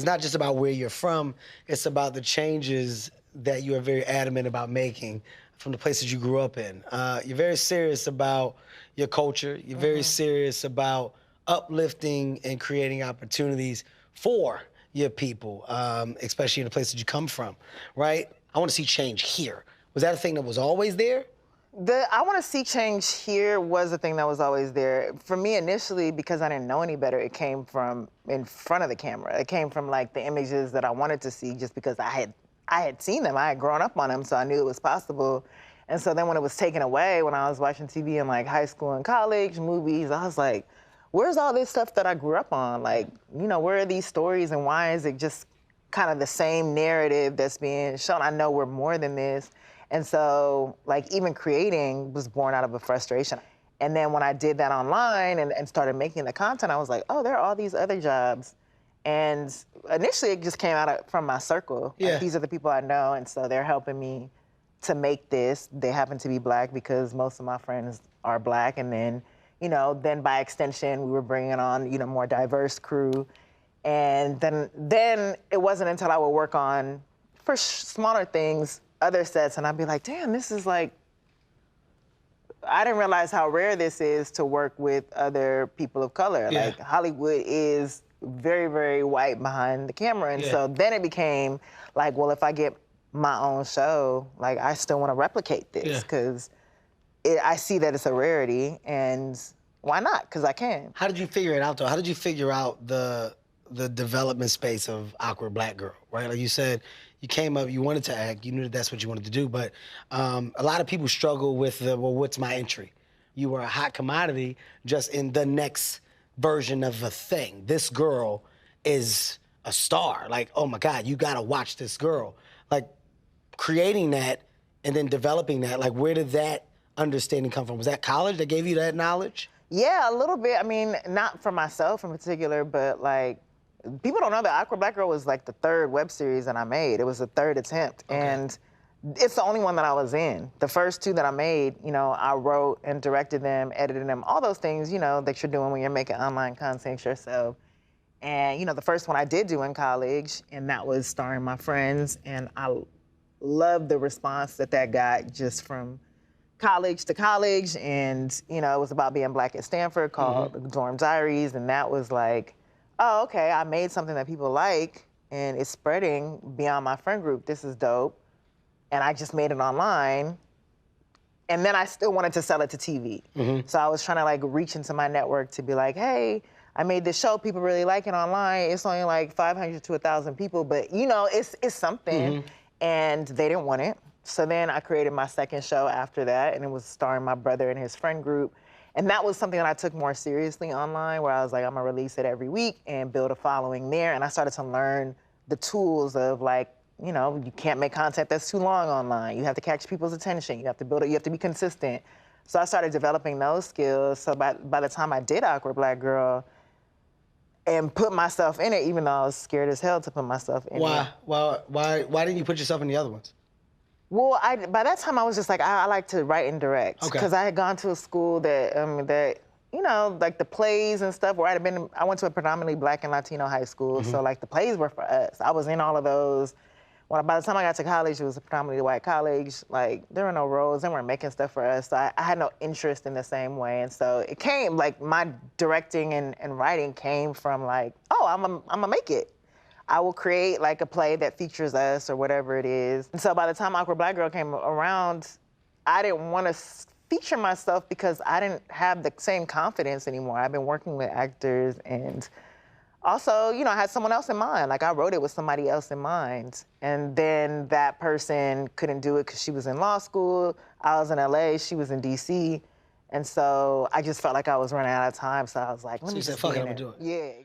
it's not just about where you're from, it's about the changes that you are very adamant about making from the places you grew up in. You're very serious about your culture. You're very serious about uplifting and creating opportunities for your people, especially in the places you come from, right? I want to see change here. Was that a thing that was always there? I want to see change here was the thing that was always there. For me, initially, because I didn't know any better, it came from in front of the camera. It came from like the images that I wanted to see just because I had seen them. I had grown up on them, so I knew it was possible. And so then when it was taken away, when I was watching TV in like high school and college, movies, I was like, where's all this stuff that I grew up on? Like, you know, where are these stories and why is it just kind of the same narrative that's being shown? I know we're more than this. And so, like, even creating was born out of a frustration. And then when I did that online and started making the content, I was like, oh, there are all these other jobs. And initially, it just came from my circle. Yeah. Like, these are the people I know, and so they're helping me to make this. They happen to be Black because most of my friends are Black. And then, you know, then by extension, we were bringing on, you know, more diverse crew. And then it wasn't until I would work on, for smaller things, other sets, and I'd be like, damn, this is like, I didn't realize how rare this is to work with other people of color. Yeah. Like, Hollywood is very, very white behind the camera. And so then it became like, well, if I get my own show, like, I still want to replicate this because I see that it's a rarity, and why not? Because I can. How did you figure it out, though? How did you figure out the development space of Awkward Black Girl, right? Like you said, you came up, you wanted to act, you knew that that's what you wanted to do, but a lot of people struggle with well, what's my entry? You were a hot commodity just in the next version of a thing. This girl is a star. Like, oh my God, you gotta watch this girl. Like, creating that and then developing that, like, where did that understanding come from? Was that college that gave you that knowledge? Yeah, a little bit. I mean, not for myself in particular, but like, people don't know that Awkward Black Girl was like the third web series that I made. It was the third attempt. Okay. And it's the only one that I was in. The first two that I made, you know, I wrote and directed them, edited them, all those things, you know, that you're doing when you're making online content yourself. And, you know, the first one I did do in college, and that was starring my friends, and I loved the response that got just from college to college. And, you know, it was about being Black at Stanford, called Dorm Diaries, and that was like, oh, okay, I made something that people like, and it's spreading beyond my friend group. This is dope. And I just made it online. And then I still wanted to sell it to TV. So I was trying to like reach into my network to be like, hey, I made this show, people really like it online. It's only like 500 to 1,000 people, but you know, it's something. And they didn't want it. So then I created my second show after that, and it was starring my brother and his friend group. And that was something that I took more seriously online, where I was like, I'm gonna release it every week and build a following there. And I started to learn the tools of like, you know, you can't make content that's too long online. You have to catch people's attention. You have to build it, you have to be consistent. So I started developing those skills. So by the time I did Awkward Black Girl and put myself in it, even though I was scared as hell to put myself in it. Why didn't you put yourself in the other ones? Well, by that time I was just like, I like to write and direct. Okay. Because I had gone to a school that, you know, like the plays and stuff, where I went to a predominantly Black and Latino high school, so like the plays were for us. I was in all of those. By the time I got to college, it was a predominantly white college. Like, there were no roles, they weren't making stuff for us, so I had no interest in the same way. And so it came, like, my directing and writing came from like, oh, I'm gonna make it. I will create like a play that features us or whatever it is. And so by the time Awkward Black Girl came around, I didn't want to feature myself because I didn't have the same confidence anymore. I've been working with actors, and also, you know, I had someone else in mind. Like, I wrote it with somebody else in mind. And then that person couldn't do it because she was in law school. I was in LA, she was in DC. And so I just felt like I was running out of time. So I was like, let me just fuck it, I'm get gonna do it. Yeah.